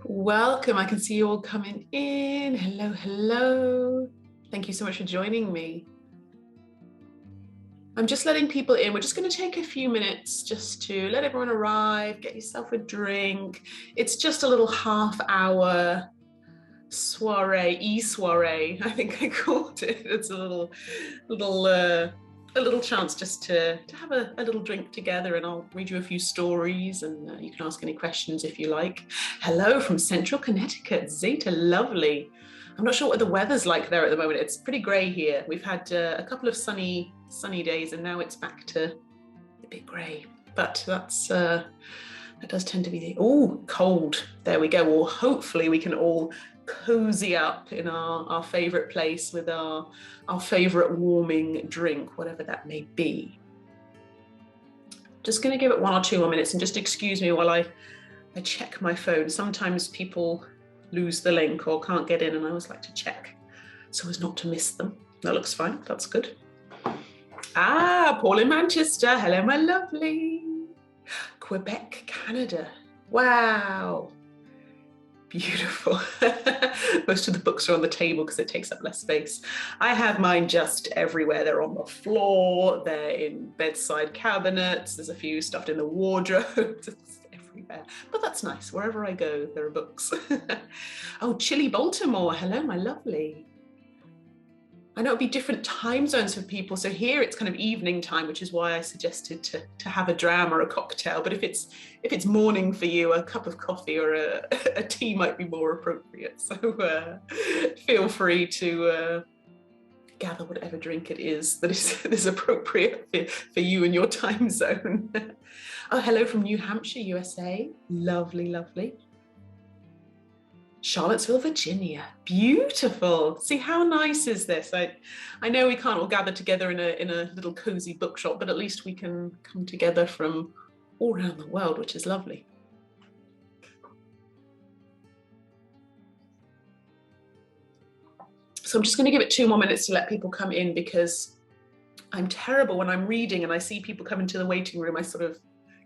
Welcome. I can see you all coming in. Hello, hello. Thank you so much for joining me. I'm just letting people in. We're just going to take a few minutes just to let everyone arrive, get yourself a drink. It's just a little half-hour soiree, e-soiree, I think I called it. It's a little chance just to have a little drink together, and I'll read you a few stories, and you can ask any questions if you like. Hello from Central Connecticut, Zeta, lovely. I'm not sure what the weather's like there at the moment. It's pretty grey here. We've had a couple of sunny days, and now it's back to a bit grey. But that does tend to be the cold. There we go. Or hopefully we can all cozy up in our favourite place with our favourite warming drink, whatever that may be. Just going to give it 1 or 2 more minutes, and just excuse me while I check my phone. Sometimes people lose the link or can't get in, and I always like to check so as not to miss them. That looks fine. That's good. Paul in Manchester. Hello, my lovely. Quebec, Canada. Wow. Beautiful. Most of the books are on the table because it takes up less space. I have mine just everywhere. They're on the floor, they're in bedside cabinets, there's a few stuffed in the wardrobe, just everywhere. But that's nice. Wherever I go, there are books. Oh, Chile, Baltimore. Hello, my lovely. I know it'd be different time zones for people. So here it's kind of evening time, which is why I suggested to have a dram or a cocktail. But if it's morning for you, a cup of coffee or a tea might be more appropriate. So feel free to gather whatever drink it is that is appropriate for you and your time zone. Oh, hello from New Hampshire, USA. Lovely, lovely. Charlottesville, Virginia. Beautiful. See, how nice is this? I know we can't all gather together in a little cozy bookshop, but at least we can come together from all around the world, which is lovely. So I'm just going to give it 2 more minutes to let people come in, because I'm terrible when I'm reading and I see people come into the waiting room. I sort of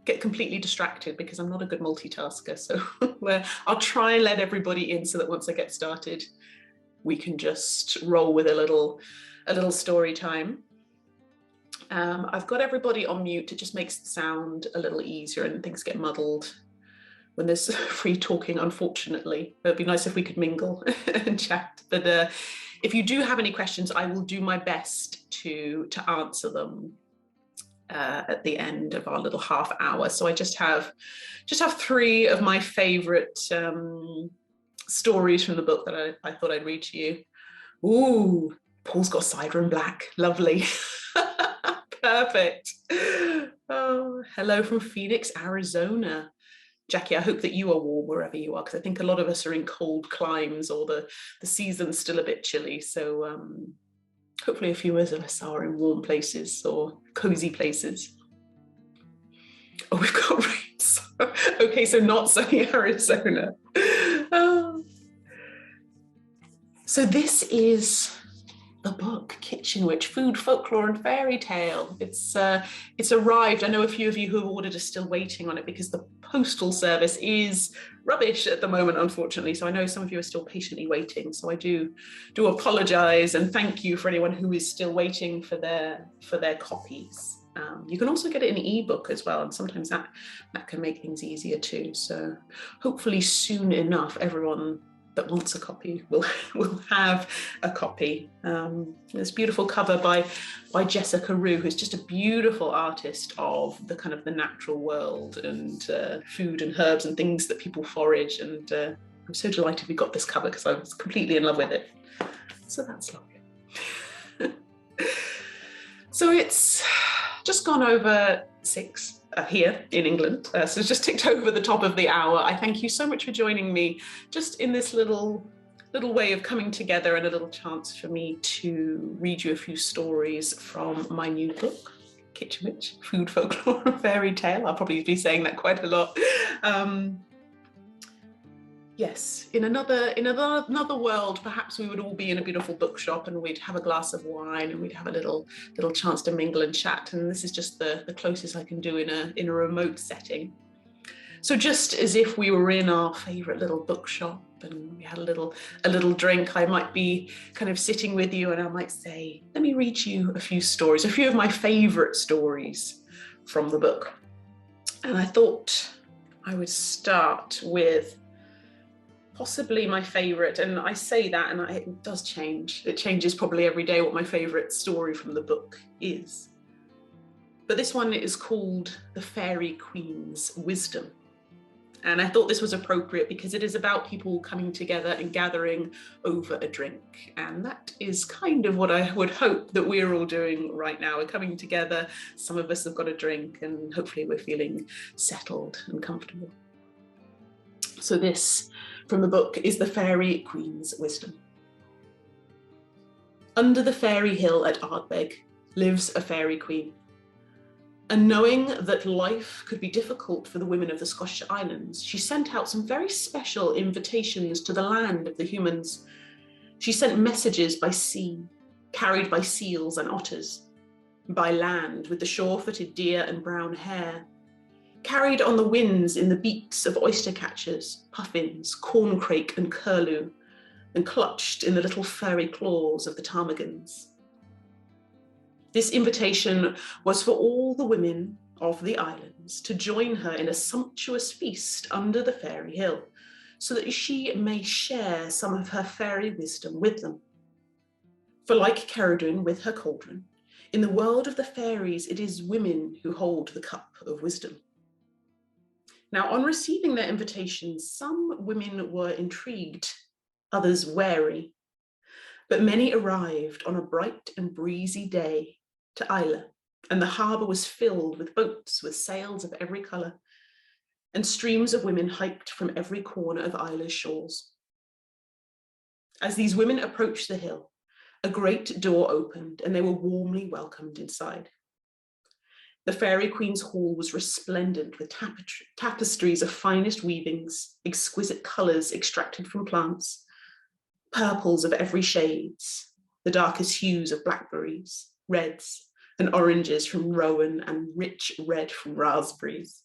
get completely distracted because I'm not a good multitasker. So I'll try and let everybody in so that once I get started, we can just roll with a little story time. I've got everybody on mute. It just makes the sound a little easier, and things get muddled when there's free talking, unfortunately. It'd be nice if we could mingle and chat. But if you do have any questions, I will do my best to answer them at the end of our little half hour. So I just have 3 of my favorite stories from the book that I thought I'd read to you. Ooh, Paul's got cider and black. Lovely. Perfect. Oh, hello from Phoenix, Arizona. Jackie, I hope that you are warm wherever you are, because I think a lot of us are in cold climes, or the season's still a bit chilly. So hopefully a few of us are in warm places or cozy places. Oh, we've got rain. Okay, so not sunny Arizona. Oh. So this is the book, Kitchen Witch, Food, Folklore and Fairy Tale. It's arrived. I know a few of you who have ordered are still waiting on it because the postal service is rubbish at the moment, unfortunately. So I know some of you are still patiently waiting. So I do apologize, and thank you for anyone who is still waiting for their copies. You can also get it in ebook as well, and sometimes that can make things easier too. So hopefully soon enough, everyone that wants a copy will have a copy. This beautiful cover by Jessica Rue, who's just a beautiful artist of the kind of the natural world and food and herbs and things that people forage. And I'm so delighted we got this cover because I was completely in love with it. So that's lovely. So it's just gone over 6 here in England. So it's just ticked over the top of the hour. I thank you so much for joining me just in this little way of coming together, and a little chance for me to read you a few stories from my new book, Kitchen Witch, Food, Folklore and Fairy Tale. I'll probably be saying that quite a lot. Yes, in another world, perhaps we would all be in a beautiful bookshop and we'd have a glass of wine and we'd have a little chance to mingle and chat. And this is just the closest I can do in a remote setting. So just as if we were in our favourite little bookshop and we had a little drink, I might be kind of sitting with you and I might say, let me read you a few stories, a few of my favourite stories from the book. And I thought I would start with possibly my favourite, and I say that and it does change. It changes probably every day what my favourite story from the book is. But this one is called The Fairy Queen's Wisdom. And I thought this was appropriate because it is about people coming together and gathering over a drink. And that is kind of what I would hope that we're all doing right now. We're coming together, some of us have got a drink, and hopefully we're feeling settled and comfortable. So this, from the book, is The Fairy Queen's Wisdom. Under the fairy hill at Ardbeg lives a fairy queen. And knowing that life could be difficult for the women of the Scottish Islands, she sent out some very special invitations to the land of the humans. She sent messages by sea, carried by seals and otters, by land with the sure-footed deer and brown hare, carried on the winds in the beaks of oyster catchers, puffins, corncrake and curlew, and clutched in the little furry claws of the ptarmigans. This invitation was for all the women of the islands to join her in a sumptuous feast under the fairy hill, so that she may share some of her fairy wisdom with them. For like Cerridwen with her cauldron, in the world of the fairies, it is women who hold the cup of wisdom. Now, on receiving their invitations, some women were intrigued, others wary, but many arrived on a bright and breezy day to Islay, and the harbour was filled with boats with sails of every colour, and streams of women hiked from every corner of Islay's shores. As these women approached the hill, a great door opened and they were warmly welcomed inside. The Fairy Queen's hall was resplendent with tapestries of finest weavings, exquisite colours extracted from plants, purples of every shades, the darkest hues of blackberries, reds and oranges from rowan, and rich red from raspberries.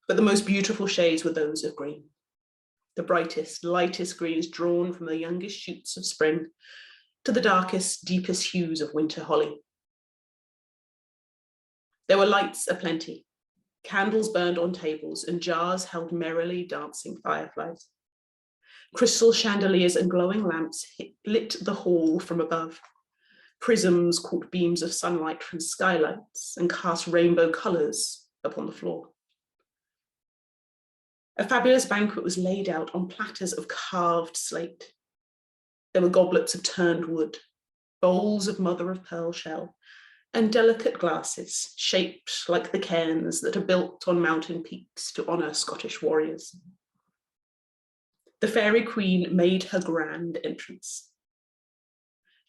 But the most beautiful shades were those of green, the brightest, lightest greens drawn from the youngest shoots of spring to the darkest, deepest hues of winter holly. There were lights aplenty, candles burned on tables, and jars held merrily dancing fireflies. Crystal chandeliers and glowing lamps lit the hall from above. Prisms caught beams of sunlight from skylights and cast rainbow colours upon the floor. A fabulous banquet was laid out on platters of carved slate. There were goblets of turned wood, bowls of mother-of-pearl shell, and delicate glasses shaped like the cairns that are built on mountain peaks to honour Scottish warriors. The Fairy Queen made her grand entrance.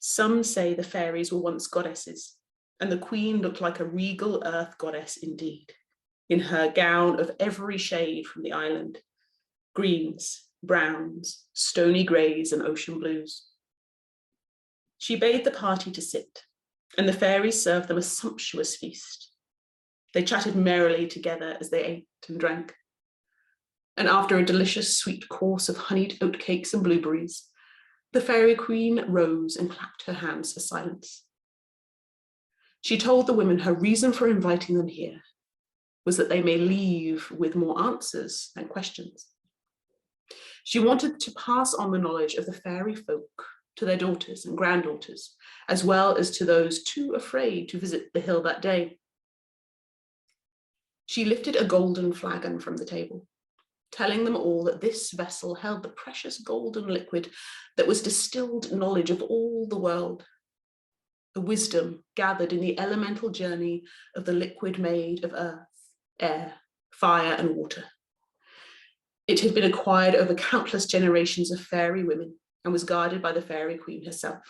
Some say the fairies were once goddesses, and the Queen looked like a regal earth goddess indeed, in her gown of every shade from the island, greens, browns, stony greys, and ocean blues. She bade the party to sit, and the fairies served them a sumptuous feast. They chatted merrily together as they ate and drank. And after a delicious sweet course of honeyed oatcakes and blueberries, the Fairy Queen rose and clapped her hands for silence. She told the women her reason for inviting them here was that they may leave with more answers than questions. She wanted to pass on the knowledge of the fairy folk to their daughters and granddaughters, as well as to those too afraid to visit the hill that day. She lifted a golden flagon from the table, telling them all that this vessel held the precious golden liquid that was distilled knowledge of all the world, the wisdom gathered in the elemental journey of the liquid made of earth, air, fire, and water. It had been acquired over countless generations of fairy women and was guarded by the Fairy Queen herself.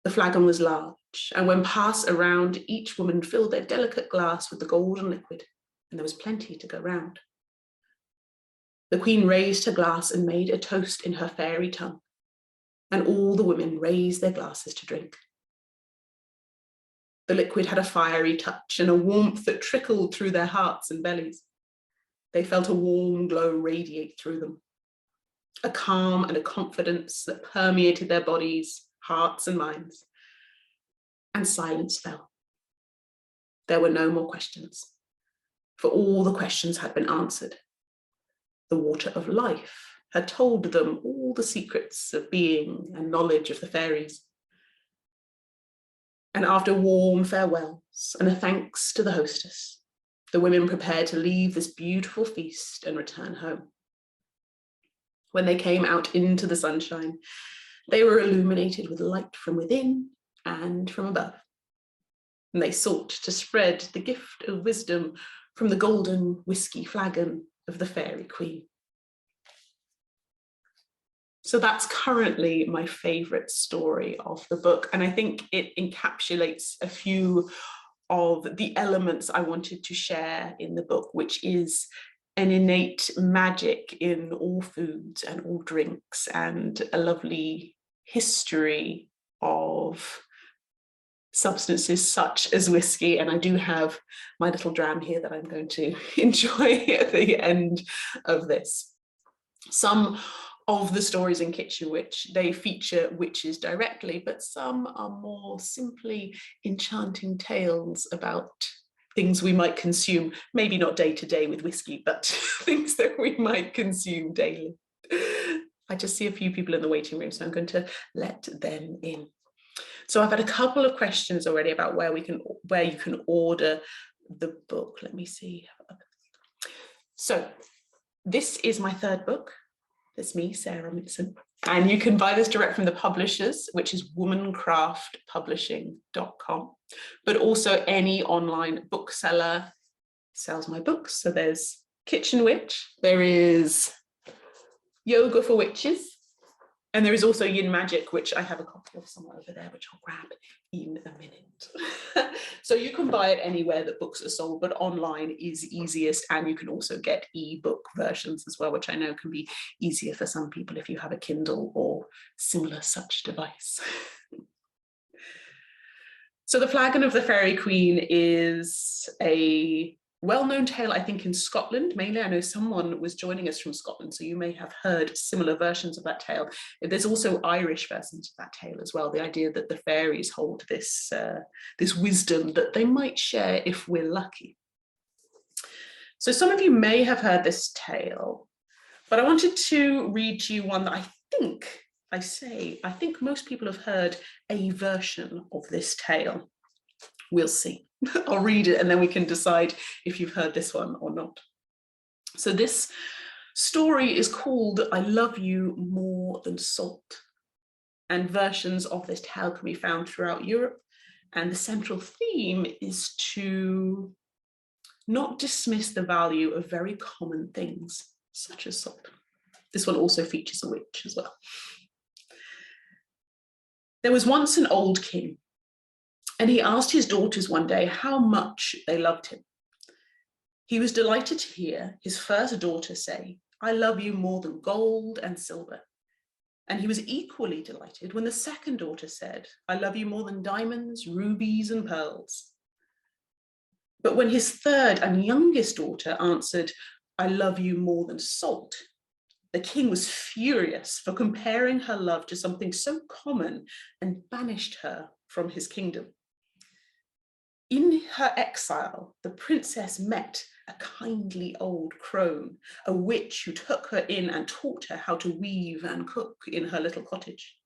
The flagon was large, and when passed around, each woman filled their delicate glass with the golden liquid, and there was plenty to go round. The Queen raised her glass and made a toast in her fairy tongue, and all the women raised their glasses to drink. The liquid had a fiery touch and a warmth that trickled through their hearts and bellies. They felt a warm glow radiate through them, a calm and a confidence that permeated their bodies, hearts, and minds. And silence fell. There were no more questions, for all the questions had been answered. The water of life had told them all the secrets of being and knowledge of the fairies. And after warm farewells and a thanks to the hostess, the women prepared to leave this beautiful feast and return home. When they came out into the sunshine, they were illuminated with light from within and from above. And they sought to spread the gift of wisdom from the golden whiskey flagon of the Fairy Queen. So that's currently my favourite story of the book, and I think it encapsulates a few of the elements I wanted to share in the book, which is an innate magic in all foods and all drinks, and a lovely history of substances such as whiskey. And I do have my little dram here that I'm going to enjoy at the end of this. Some of the stories in Kitchen Witch, they feature witches directly, but some are more simply enchanting tales about things we might consume, maybe not day to day with whiskey, but things that we might consume daily. I just see a few people in the waiting room, so I'm going to let them in. So I've had a couple of questions already about where you can order the book. Let me see. So this is my third book. That's me, Sarah Mitson. And you can buy this direct from the publishers, which is womancraftpublishing.com. But also any online bookseller sells my books. So there's Kitchen Witch, there is Yoga for Witches, and there is also Yin Magic, which I have a copy of somewhere over there, which I'll grab in a minute. So you can buy it anywhere that books are sold, but online is easiest. And you can also get ebook versions as well, which I know can be easier for some people if you have a Kindle or similar such device. So The Flagon of the Fairy Queen is a well-known tale, I think, in Scotland, mainly. I know someone was joining us from Scotland, so you may have heard similar versions of that tale. There's also Irish versions of that tale as well, the idea that the fairies hold this, this wisdom that they might share if we're lucky. So some of you may have heard this tale, but I wanted to read to you one that I think most people have heard a version of this tale. We'll see. I'll read it and then we can decide if you've heard this one or not. So this story is called I Love You More Than Salt. And versions of this tale can be found throughout Europe. And the central theme is to not dismiss the value of very common things, such as salt. This one also features a witch as well. There was once an old king, and he asked his daughters one day how much they loved him. He was delighted to hear his first daughter say, I love you more than gold and silver. And he was equally delighted when the second daughter said, I love you more than diamonds, rubies, and pearls. But when his third and youngest daughter answered, I love you more than salt, the king was furious for comparing her love to something so common and banished her from his kingdom. In her exile, the princess met a kindly old crone, a witch who took her in and taught her how to weave and cook in her little cottage.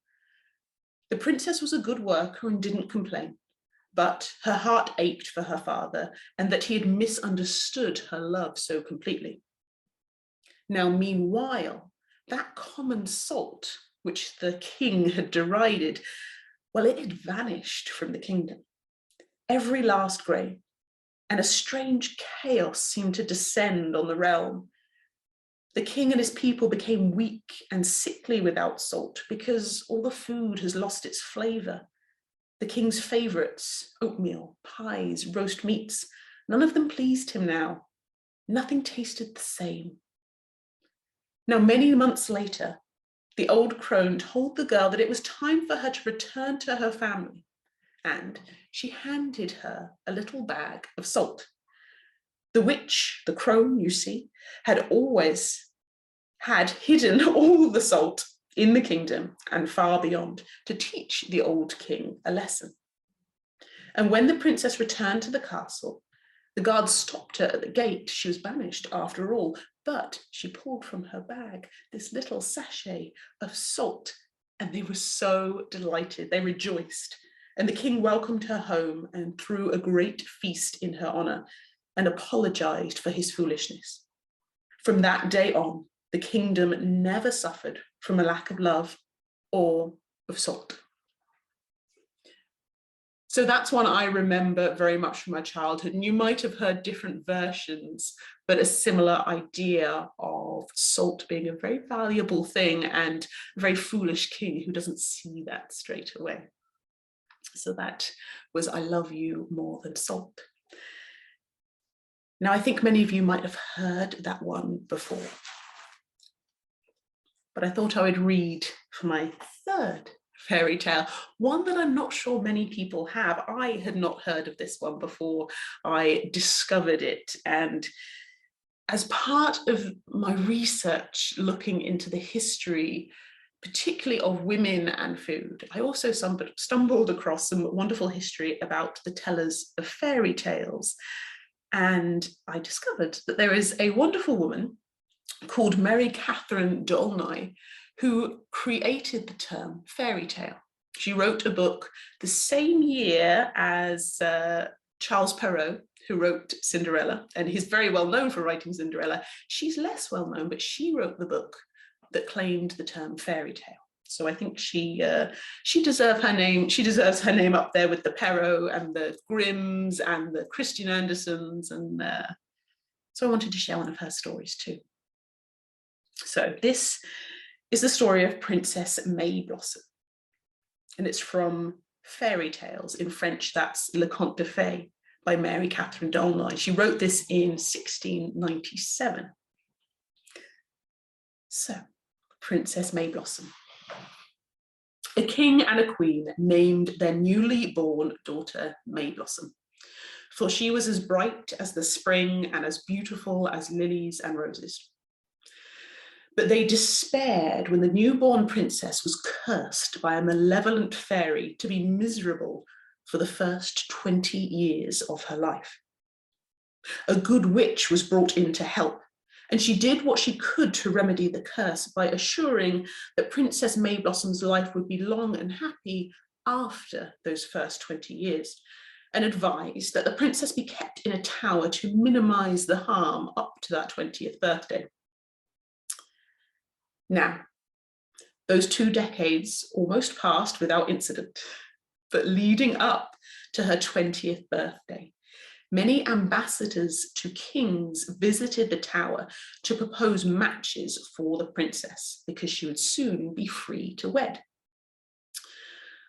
The princess was a good worker and didn't complain, but her heart ached for her father and that he had misunderstood her love so completely. Now, meanwhile, that common salt, which the king had derided, well, it had vanished from the kingdom. Every last grain, and a strange chaos seemed to descend on the realm. The king and his people became weak and sickly without salt because all the food has lost its flavour. The king's favourites, oatmeal, pies, roast meats, none of them pleased him now. Nothing tasted the same. Now, many months later, the old crone told the girl that it was time for her to return to her family and she handed her a little bag of salt. The witch, the crone, you see, had always had hidden all the salt in the kingdom and far beyond to teach the old king a lesson. And when the princess returned to the castle, the guards stopped her at the gate. She was banished after all, but she pulled from her bag this little sachet of salt, and they were so delighted. They rejoiced. And the king welcomed her home and threw a great feast in her honor and apologized for his foolishness. From that day on, the kingdom never suffered from a lack of love or of salt. So that's one I remember very much from my childhood. And you might have heard different versions, but a similar idea of salt being a very valuable thing and a very foolish king who doesn't see that straight away. So that was I love you more than salt. Now, I think many of you might have heard that one before, but I thought I would read for my third fairy tale, one that I'm not sure many people have. I had not heard of this one before I discovered it. And as part of my research looking into the history, particularly of women and food, I also stumbled across some wonderful history about the tellers of fairy tales. And I discovered that there is a wonderful woman called Mary Catherine d'Aulnoy who created the term fairy tale. She wrote a book the same year as Charles Perrault, who wrote Cinderella, and he's very well known for writing Cinderella. She's less well known, but she wrote the book that claimed the term fairy tale. So I think she deserves her name. She deserves her name up there with the Perrault and the Grimms and the Christian Andersens, and so I wanted to share one of her stories too. So this is the story of Princess Mayblossom, and it's from Fairy Tales. In French, that's Le Conte de Fées by Mary Catherine d'Aulnoy. She wrote this in 1697. So, Princess Mayblossom. A king and a queen named their newly born daughter Mayblossom, for she was as bright as the spring and as beautiful as lilies and roses. But they despaired when the newborn princess was cursed by a malevolent fairy to be miserable for the first 20 years of her life. A good witch was brought in to help, and she did what she could to remedy the curse by assuring that Princess Mayblossom's life would be long and happy after those first 20 years, and advised that the princess be kept in a tower to minimize the harm up to that 20th birthday. Now, those 2 decades almost passed without incident, but leading up to her 20th birthday, many ambassadors to kings visited the tower to propose matches for the princess because she would soon be free to wed.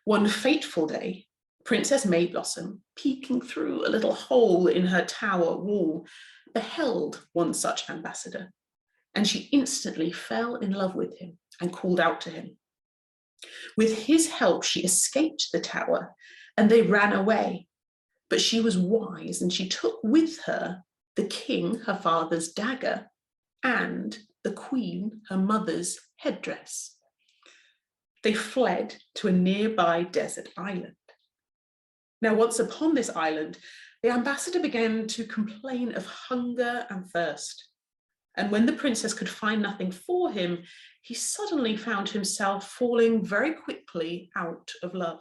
One fateful day, Princess Mayblossom, peeking through a little hole in her tower wall, beheld one such ambassador, and she instantly fell in love with him and called out to him. With his help, she escaped the tower and they ran away. But she was wise and she took with her the king, her father's dagger, and the queen, her mother's headdress. They fled to a nearby desert island. Now, once upon this island, the ambassador began to complain of hunger and thirst. And when the princess could find nothing for him, he suddenly found himself falling very quickly out of love.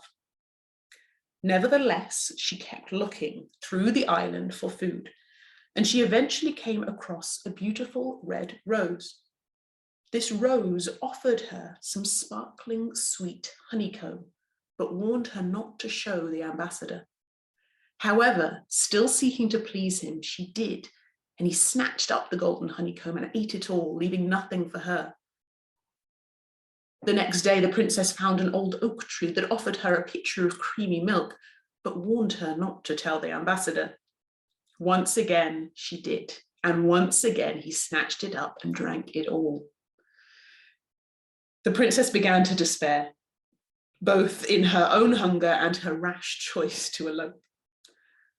Nevertheless, she kept looking through the island for food, and she eventually came across a beautiful red rose. This rose offered her some sparkling sweet honeycomb, but warned her not to show the ambassador. However, still seeking to please him, she did, and he snatched up the golden honeycomb and ate it all, leaving nothing for her. The next day, the princess found an old oak tree that offered her a pitcher of creamy milk, but warned her not to tell the ambassador. Once again, she did, and once again, he snatched it up and drank it all. The princess began to despair. both in her own hunger and her rash choice to elope.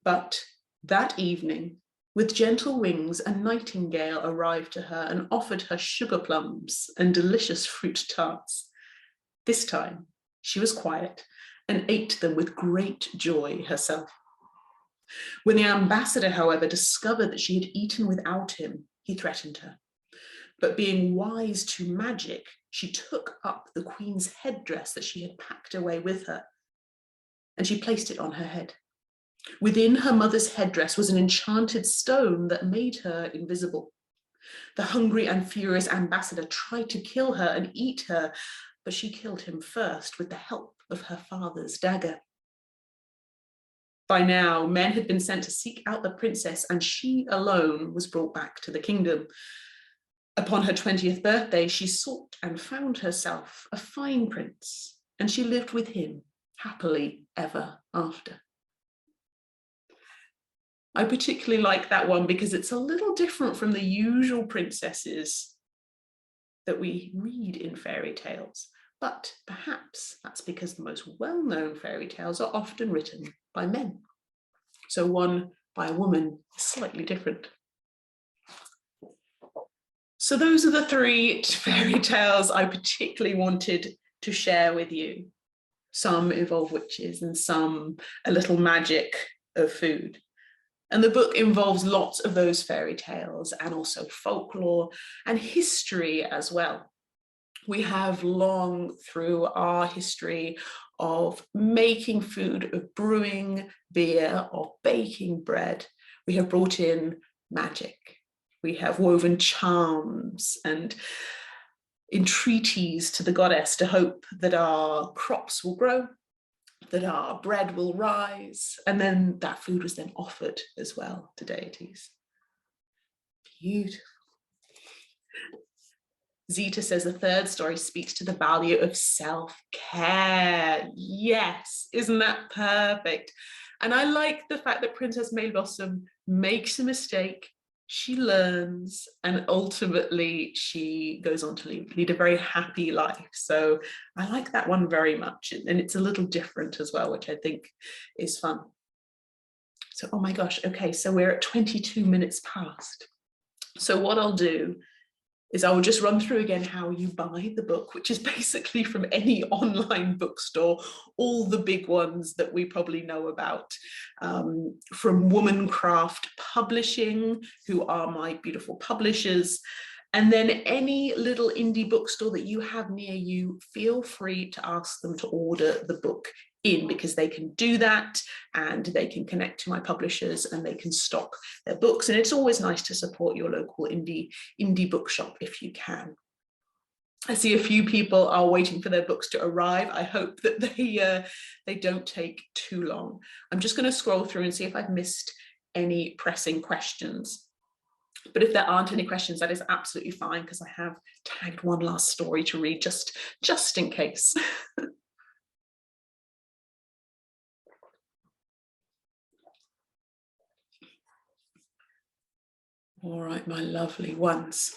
But that evening, with gentle wings, a nightingale arrived to her and offered her sugar plums and delicious fruit tarts. This time, she was quiet and ate them with great joy herself. When the ambassador, however, discovered that she had eaten without him, he threatened her. But being wise to magic, she took up the queen's headdress that she had packed away with her, and she placed it on her head. Within her mother's headdress was an enchanted stone that made her invisible. The hungry and furious ambassador tried to kill her and eat her, but she killed him first with the help of her father's dagger. By now, men had been sent to seek out the princess, and she alone was brought back to the kingdom. Upon her 20th birthday, she sought and found herself a fine prince, and she lived with him happily ever after. I particularly like that one because it's a little different from the usual princesses that we read in fairy tales, but perhaps that's because the most well-known fairy tales are often written by men. So one by a woman is slightly different. So those are the 3 fairy tales I particularly wanted to share with you. Some involve witches and some a little magic of food. And the book involves lots of those fairy tales and also folklore and history as well. We have long through our history of making food, of brewing beer, of baking bread, we have brought in magic. We have woven charms and entreaties to the goddess to hope that our crops will grow, that our bread will rise, and then that food was then offered as well to deities. Beautiful. Zita says the 3rd story speaks to the value of self-care. Yes, isn't that perfect? And I like the fact that Princess Mayblossom makes a mistake, she learns, and ultimately she goes on to lead a very happy life. So I like that one very much, and it's a little different as well, which I think is fun. So, oh my gosh, okay, so we're at 22 minutes past. So what I'll do is I will just run through again how you buy the book, which is basically from any online bookstore, all the big ones that we probably know about, from Womancraft Publishing, who are my beautiful publishers, and then any little indie bookstore that you have near you, feel free to ask them to order the book in, because they can do that and they can connect to my publishers and they can stock their books. And it's always nice to support your local indie bookshop if you can. I see a few people are waiting for their books to arrive. I hope that they don't take too long. I'm just going to scroll through and see if I've missed any pressing questions. But if there aren't any questions, that is absolutely fine, because I have tagged one last story to read just in case. All right, my lovely ones.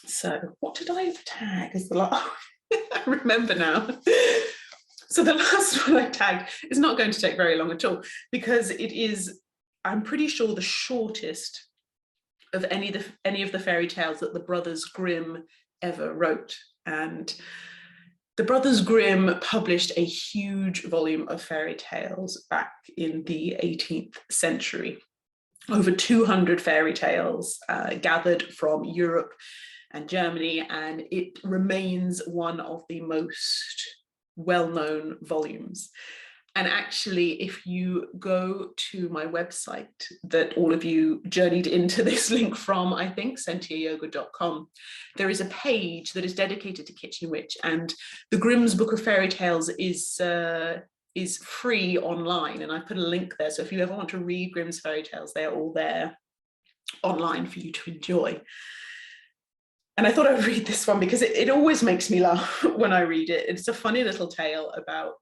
So what did I tag as the last? I remember now. So the last one I tagged is not going to take very long at all, because it is, I'm pretty sure, the shortest of any of the fairy tales that the Brothers Grimm ever wrote. And the Brothers Grimm published a huge volume of fairy tales back in the 18th century. Over 200 fairy tales gathered from Europe and Germany, and it remains one of the most well-known volumes. And actually, if you go to my website that all of you journeyed into this link from, I think, sentieryoga.com, there is a page that is dedicated to Kitchen Witch, and the Grimm's Book of Fairy Tales is free online, and I put a link there. So if you ever want to read Grimm's fairy tales, they're all there online for you to enjoy. And I thought I'd read this one because it always makes me laugh when I read it. It's a funny little tale about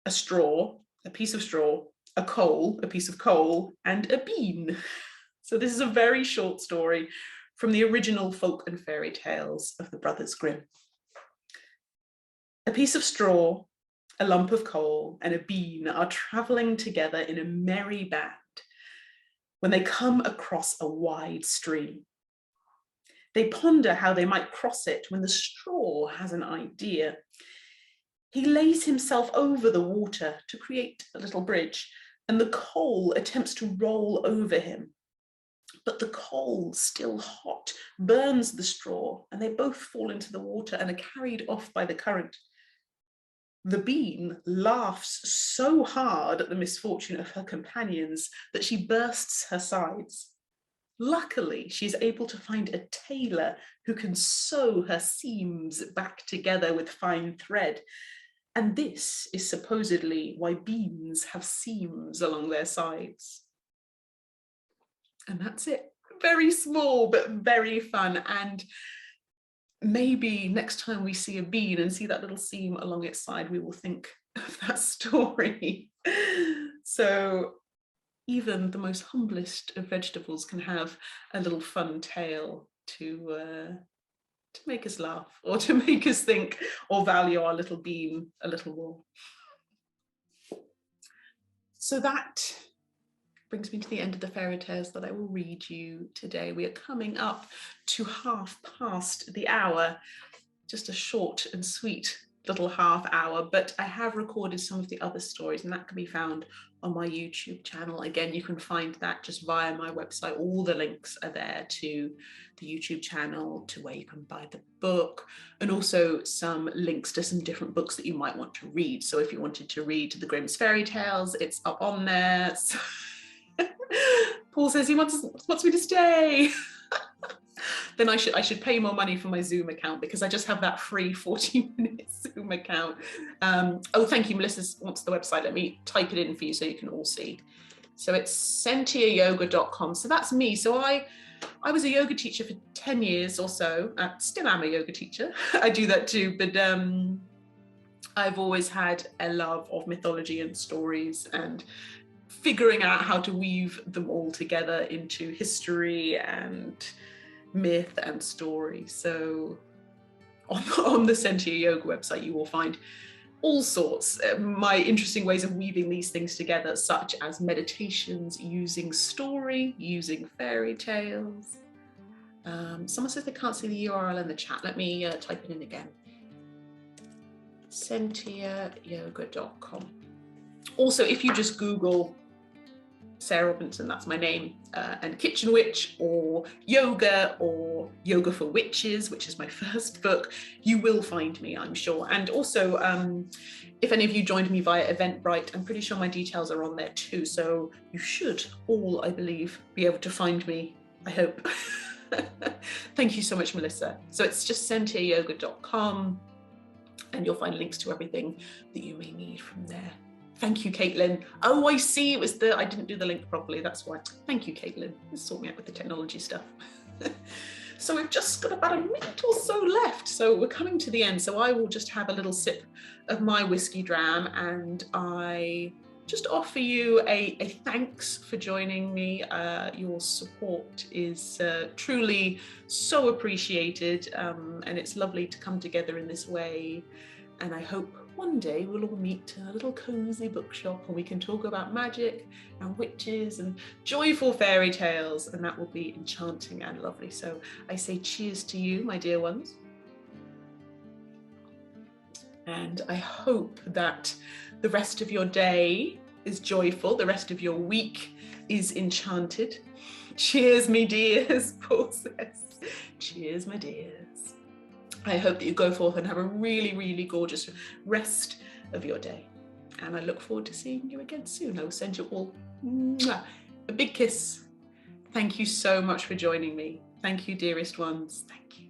a straw, a piece of straw, a coal, a piece of coal, and a bean. So this is a very short story from the original Folk and Fairy Tales of the Brothers Grimm. A piece of straw A lump of coal and a bean are traveling together in a merry band when they come across a wide stream. They ponder how they might cross it when the straw has an idea. He lays himself over the water to create a little bridge, and the coal attempts to roll over him. But the coal, still hot, burns the straw, and they both fall into the water and are carried off by the current. The bean laughs so hard at the misfortune of her companions that she bursts her sides. Luckily, she's able to find a tailor who can sew her seams back together with fine thread. And this is supposedly why beans have seams along their sides. And that's it. Very small, but very fun. And maybe next time we see a bean and see that little seam along its side, we will think of that story. So even the most humblest of vegetables can have a little fun tale to make us laugh, or to make us think, or value our little bean a little more. So that brings me to the end of the fairy tales that I will read you today. We are coming up to 1/2 the hour, just a short and sweet little half hour, but I have recorded some of the other stories, and that can be found on my YouTube channel. Again, you can find that just via my website. All the links are there to the YouTube channel, to where you can buy the book, and also some links to some different books that you might want to read. So if you wanted to read the Grimm's fairy tales, it's up on there. So Paul says he wants me to stay. Then I should pay more money for my Zoom account, because I just have that free 40-minute Zoom account. Oh, thank you. Melissa wants the website. Let me type it in for you so you can all see. So it's sentiayoga.com. So that's me. So I was a yoga teacher for 10 years or so. Still am a yoga teacher. I do that too. But I've always had a love of mythology and stories, and figuring out how to weave them all together into history and myth and story. So on the Sentia Yoga website, you will find all sorts, my interesting ways of weaving these things together, such as meditations using story, using fairy tales. Someone says they can't see the URL in the chat. Let me type it in again. sentiayoga.com. Also, if you just Google Sarah Robinson, that's my name, and Kitchen Witch, or yoga, or Yoga for Witches, which is my first book, you will find me, I'm sure. And also, if any of you joined me via Eventbrite, I'm pretty sure my details are on there too. So you should all, I believe, be able to find me, I hope. Thank you so much, Melissa. So it's just sentiayoga.com, and you'll find links to everything that you may need from there. Thank you, Caitlin. Oh, I see. It was I didn't do the link properly. That's why. Thank you, Caitlin. Sort me out with the technology stuff. So we've just got about a minute or so left. So we're coming to the end. So I will just have a little sip of my whiskey dram, and I just offer you a thanks for joining me. Your support is truly so appreciated, and it's lovely to come together in this way. And I hope one day we'll all meet in a little cozy bookshop, and we can talk about magic and witches and joyful fairy tales, and that will be enchanting and lovely. So I say cheers to you, my dear ones. And I hope that the rest of your day is joyful, the rest of your week is enchanted. Cheers, me dears, Paul says. Cheers, my dears. I hope that you go forth and have a really, really gorgeous rest of your day. And I look forward to seeing you again soon. I will send you all a big kiss. Thank you so much for joining me. Thank you, dearest ones. Thank you.